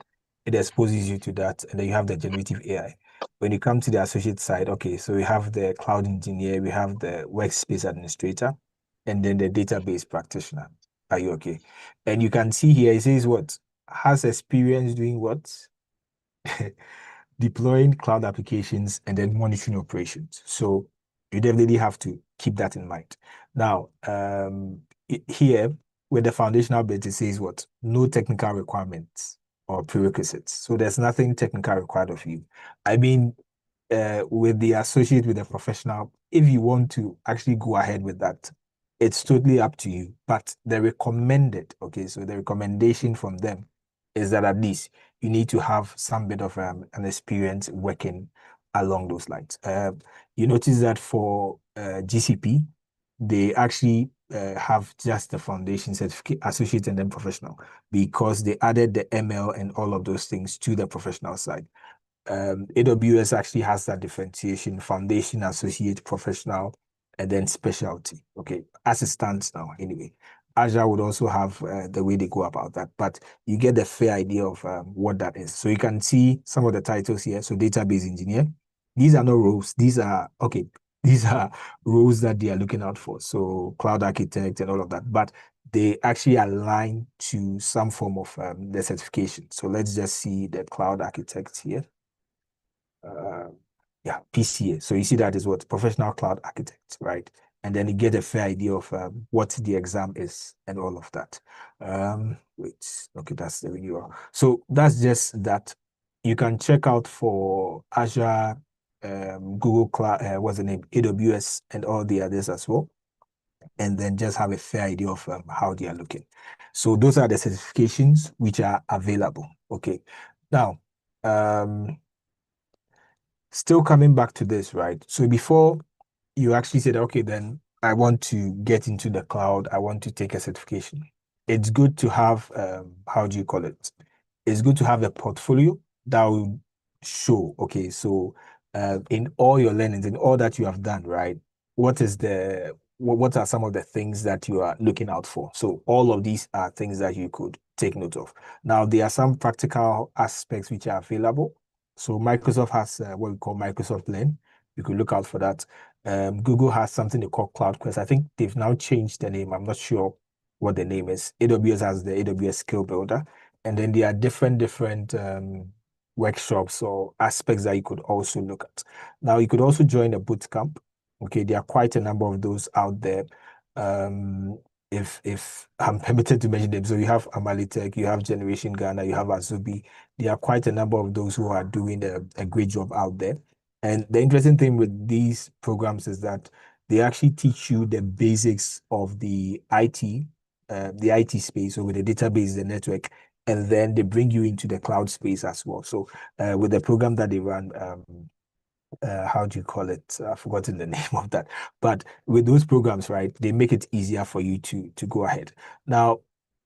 it exposes you to that. And then you have the generative AI. When you come to the associate side, okay, so we have the cloud engineer, we have the workspace administrator, and then the database practitioner. Are you okay? And you can see here, it says what? Has experience doing what? Deploying cloud applications and then monitoring operations. So you definitely have to keep that in mind. Now, here with the foundational bit, it says what? No technical requirements or prerequisites. So there's nothing technical required of you. I mean, with the associate with the professional, if you want to actually go ahead with that, it's totally up to you. But the recommended, okay, so the recommendation from them is that at least you need to have some bit of an experience working along those lines. You notice that for GCP, they actually have just the foundation certificate, associate and then professional, because they added the ML and all of those things to the professional side. AWS actually has that differentiation: foundation, associate, professional, and then specialty. Okay, as it stands now, anyway. Azure would also have the way they go about that, but you get the fair idea of what that is. So you can see some of the titles here. So database engineer, these are not roles. These are, okay, these are roles that they are looking out for. So cloud architect and all of that, but they actually align to some form of the certification. So let's just see the cloud architect here. uh, yeah, PCA. So you see that is what professional cloud architect, right? And then you get a fair idea of what the exam is and all of that. Wait, okay, that's the renewal. So that's just that. You can check out for Azure, Google Cloud, what's the name, AWS, and all the others as well. And then just have a fair idea of how they are looking. So those are the certifications which are available. Okay. Now, still coming back to this, right? So before you actually said, okay, then I want to get into the cloud, I want to take a certification. It's good to have, how do you call it? It's good to have a portfolio that will show, okay, so in all your learnings, in all that you have done, right? What are some of the things that you are looking out for? So all of these are things that you could take note of. Now, there are some practical aspects which are available. So Microsoft has what we call Microsoft Learn. You could look out for that. Google has something they call Cloud Quest. I think they've now changed the name. I'm not sure what the name is. AWS has the AWS Skill Builder, and then there are different workshops or aspects that you could also look at. Now, you could also join a boot camp. Okay, there are quite a number of those out there. Um, if I'm permitted to mention them, so you have Amalitech, you have Generation Ghana, you have Azubi. There are quite a number of those who are doing a great job out there. And the interesting thing with these programs is that they actually teach you the basics of the IT space, so with the database, the network, and then they bring you into the cloud space as well. So with the program that they run, how do you call it? I've forgotten the name of that. But with those programs, right, they make it easier for you to go ahead. Now,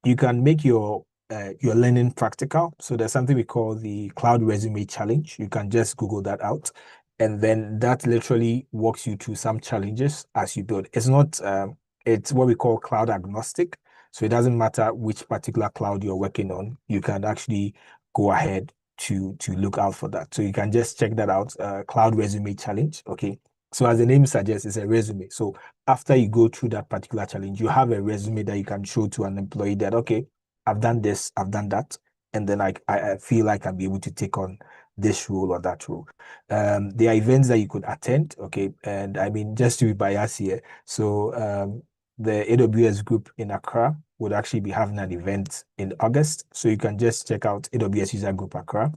you can make your learning practical. So there's something we call the Cloud Resume Challenge. You can just Google that out. And then that literally walks you through some challenges as you build. It's not, it's what we call cloud agnostic. So it doesn't matter which particular cloud you're working on. You can actually go ahead to look out for that. So you can just check that out, Cloud Resume Challenge. Okay. So as the name suggests, it's a resume. So after you go through that particular challenge, you have a resume that you can show to an employee that, okay, I've done this, I've done that. And then I feel like I'll be able to take on this role or that role. There are events that you could attend. Okay. And I mean, just to be biased here. So the AWS group in Accra, would actually be having an event in August. So you can just check out AWS User Group Accra,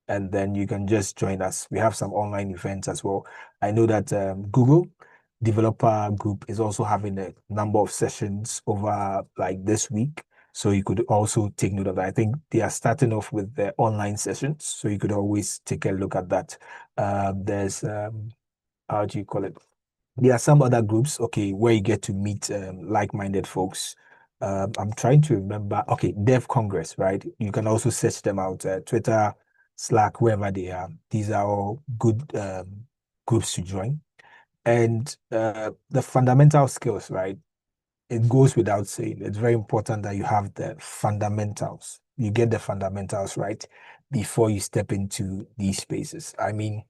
and then you can just join us. We have some online events as well. I know that Google Developer Group is also having a number of sessions over like this week. So you could also take note of that. I think they are starting off with the online sessions. So you could always take a look at that. There's, how do you call it? There are some other groups, okay, where you get to meet like-minded folks. I'm trying to remember. Okay, Dev Congress, right? You can also search them out, Twitter, Slack, wherever they are. These are all good groups to join. And the fundamental skills, right? It goes without saying. It's very important that you have the fundamentals. You get the fundamentals right before you step into these spaces. I mean,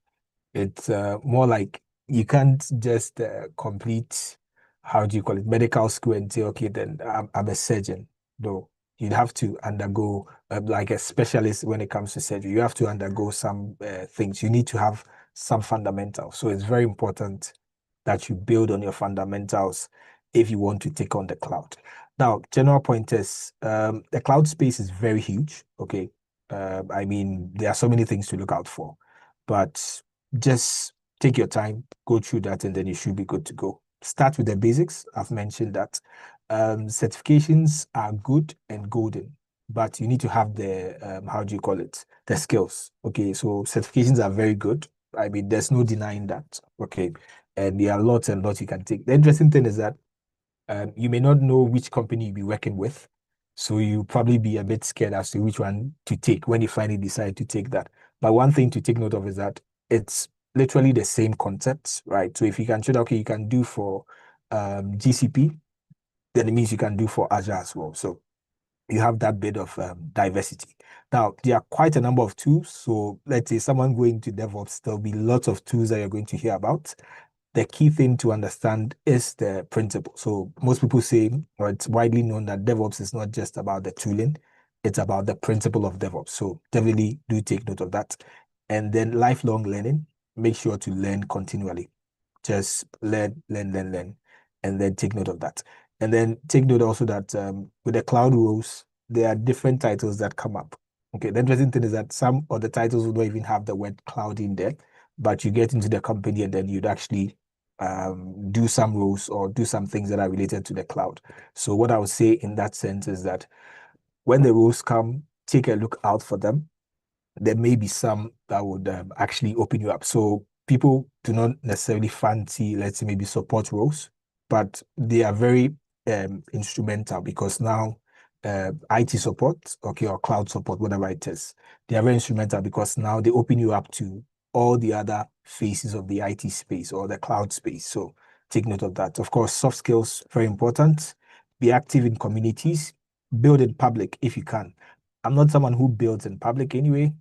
it's more like you can't just complete, how do you call it, medical school and say, okay, then I'm a surgeon. No, you'd have to undergo like a specialist when it comes to surgery. You have to undergo some things. You need to have some fundamentals. So it's very important that you build on your fundamentals if you want to take on the cloud. Now, general pointers, the cloud space is very huge. Okay. I mean, there are so many things to look out for, but just take your time, go through that, and then you should be good to go. Start with the basics. I've mentioned that. Certifications are good and golden, but you need to have the, how do you call it? The skills. Okay, so certifications are very good. I mean, there's no denying that. Okay, and there are lots and lots you can take. The interesting thing is that you may not know which company you'll be working with. So you probably be a bit scared as to which one to take when you finally decide to take that. But one thing to take note of is that it's literally the same concepts, right? So if you can show that, okay, you can do for GCP, then it means you can do for Azure as well. So you have that bit of diversity. Now, there are quite a number of tools. So let's say someone going to DevOps, there'll be lots of tools that you're going to hear about. The key thing to understand is the principle. So most people say, or it's widely known that DevOps is not just about the tooling, it's about the principle of DevOps. So definitely do take note of that. And then lifelong learning, make sure to learn continually. Just learn, and then take note of that. And then take note also that with the cloud roles, there are different titles that come up. Okay, the interesting thing is that some of the titles will not even have the word cloud in there, but you get into the company and then you'd actually do some roles or do some things that are related to the cloud. So what I would say in that sense is that when the roles come, take a look out for them. There may be some that would actually open you up. So people do not necessarily fancy, let's say, maybe support roles, but they are very instrumental because now IT support, okay, or cloud support, whatever it is, they are very instrumental because now they open you up to all the other phases of the IT space or the cloud space. So take note of that. Of course, soft skills, very important. Be active in communities, build in public if you can. I'm not someone who builds in public anyway,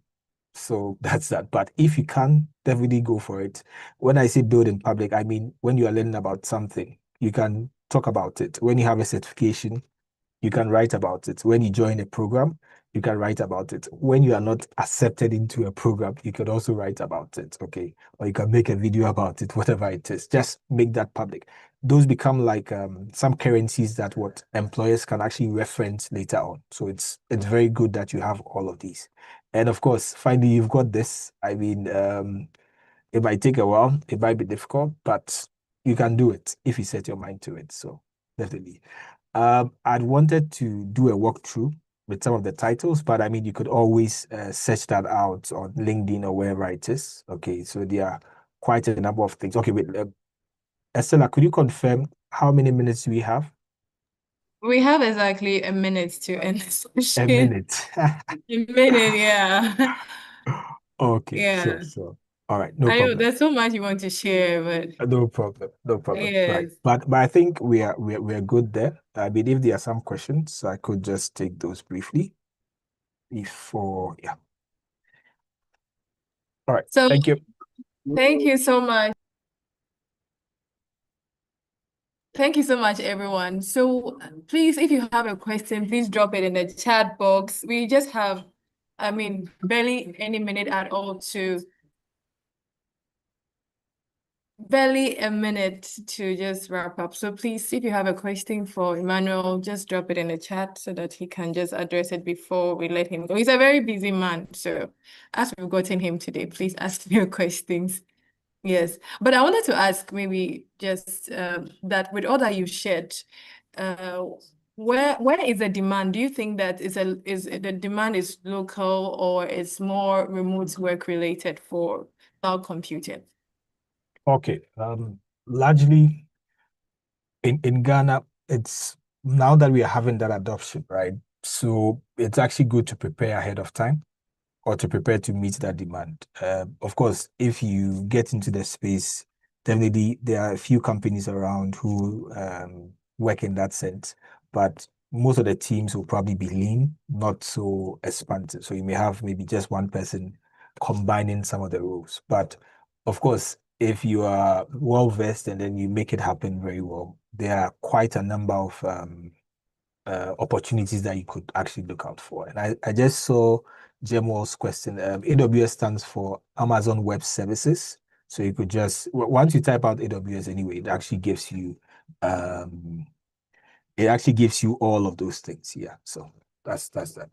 so that's that. But if you can, definitely go for it. When I say build in public, I mean when you are learning about something, you can talk about it. When you have a certification, you can write about it. When you join a program, you can write about it. When you are not accepted into a program, you can also write about it, okay? Or you can make a video about it, whatever it is. Just make that public. Those become like some currencies that what employers can actually reference later on. So it's very good that you have all of these. And of course, finally, you've got this. I mean, it might take a while, it might be difficult, but you can do it if you set your mind to it. So definitely. I'd wanted to do a walkthrough with some of the titles, but I mean, you could always search that out on LinkedIn or wherever it is. Okay, so there are quite a number of things. Okay, wait, Estella, could you confirm how many minutes do we have? We have exactly a minute to end the A session. minute. A minute, yeah. Okay, sure, Yeah. sure. All right, no I know problem. there's so much you want to share, but No problem. No problem. Right. yes. But I think we are good there. I believe there are some questions. I could just take those briefly before, yeah. All right. So Thank you. thank you so much. Thank you so much, everyone. So please, if you have a question, please drop it in the chat box. We just have, I mean, barely any minute at all to barely a minute to just wrap up. So please, if you have a question for Emmanuel, just drop it in the chat so that he can just address it before we let him go. He's a very busy man. So as we've gotten him today, please ask your questions. Yes, but I wanted to ask maybe just that with all that you shared, uh, where is the demand? Do you think that is the demand is local or is more remote work related for cloud computing? Okay. Largely in Ghana, it's now that we are having that adoption, right? So it's actually good to prepare ahead of time or to prepare to meet that demand. Of course, if you get into the space, definitely there are a few companies around who work in that sense, but most of the teams will probably be lean, not so expansive. So you may have maybe just one person combining some of the roles. But of course, if you are well versed and then you make it happen very well, there are quite a number of opportunities that you could actually look out for. And I just saw Gemwell's question. AWS stands for Amazon Web Services. So you could just, once you type out AWS anyway, um, it actually gives you all of those things. Yeah. So that's that.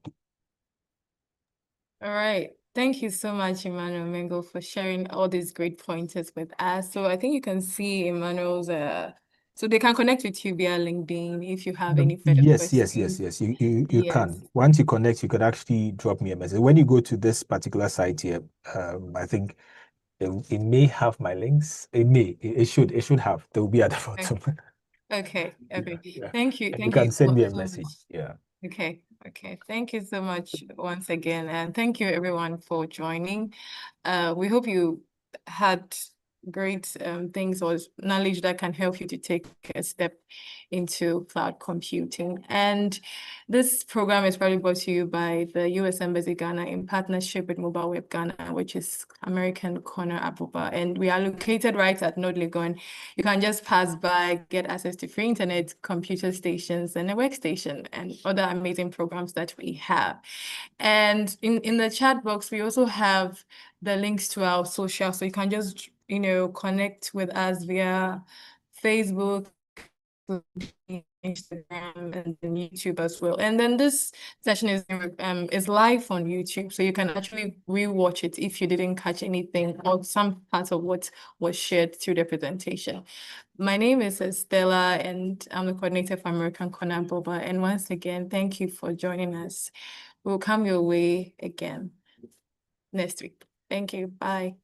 All right. Thank you so much, Emmanuel Mengo, for sharing all these great pointers with us. So I think you can see Emmanuel's so they can connect with you via LinkedIn if you have any further Yes. questions. You Yes. can. Once you connect, you could actually drop me a message. When you go to this particular site here, I think it may have my links. It should have. They will be at the bottom. Okay. Yeah. Thank you. And you Thank you can send me a so message. much. Yeah. Okay. Thank you so much once again. And thank you everyone for joining. We hope you had great things or knowledge that can help you to take a step into cloud computing. And this program is probably brought to you by the US Embassy Ghana in partnership with Mobile Web Ghana, which is American Corner Abuba. And we are located right at North Legon. You can just pass by, get access to free internet, computer stations, and a workstation, and other amazing programs that we have. And in the chat box, we also have the links to our social, so you can just, connect with us via Facebook, Instagram, and then YouTube as well. And then this session is live on YouTube, so you can actually rewatch it if you didn't catch anything or some parts of what was shared through the presentation. My name is Estella, and I'm the coordinator for American Corner Boba. And once again, thank you for joining us. We'll come your way again next week. Thank you. Bye.